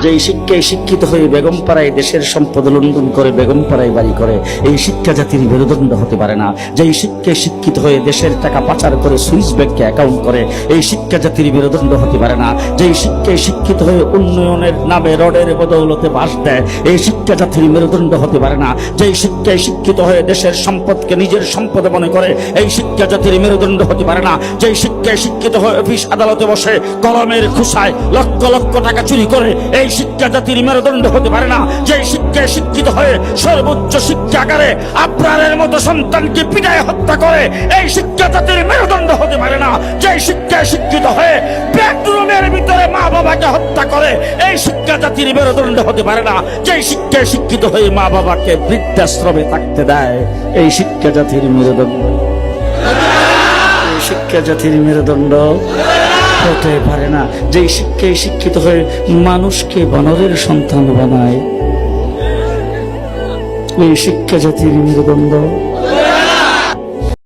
যেই শিক্ষায় শিক্ষিত হয়ে বেগমপাড়ায় দেশের সম্পদ লুণ্ঠন করে বেগমপাড়ায় বাড়ি করে, এই শিক্ষা জাতির মেরুদণ্ড হতে পারে না। যেই শিক্ষায় শিক্ষিত হয়ে দেশের টাকা পাচার করে সুইস ব্যাংকে অ্যাকাউন্ট করে, এই শিক্ষা জাতির মেরুদণ্ড হতে পারে না। যেই শিক্ষায় শিক্ষিত হয়ে উন্নয়নের নামে রডের বদৌলতে বাস দেয়, এই শিক্ষা জাতির মেরুদণ্ড হতে পারে না। যেই শিক্ষায় শিক্ষিত হয়ে দেশের সম্পদকে নিজের সম্পদ মনে করে, এই শিক্ষা জাতির মেরুদণ্ড হতে পারে না। যেই শিক্ষায় শিক্ষিত হয়ে অফিস আদালতে বসে কলমের খুশায় লক্ষ লক্ষ টাকা চুরি করে, এই শিক্ষা জাতির মেরুদণ্ড হতে পারে না। যেই শিক্ষায় শিক্ষিত হয়ে সর্বোচ্চ শিক্ষাগারে আপনারের মতো সন্তানকে পিটায় হত্যা করে, এই শিক্ষা জাতির মেরুদণ্ড হতে পারে না। যেই শিক্ষায় শিক্ষিত হয়ে বেডরুমের ভিতরে মা বাবাকে হত্যা করে, এই শিক্ষা জাতির মেরুদণ্ড হতে পারে না। যেই শিক্ষায় শিক্ষিত হয়ে মা বাবাকে বৃদ্ধাশ্রমে থাকতে দেয়, এই শিক্ষা জাতির মেরুদণ্ড, এই শিক্ষা জাতির মেরুদণ্ড হতে পারে না। যেই শিক্ষায় শিক্ষিত হয়ে মানুষকে বানরের সন্তান বানায়, এই শিক্ষা জাতির মেরুদণ্ড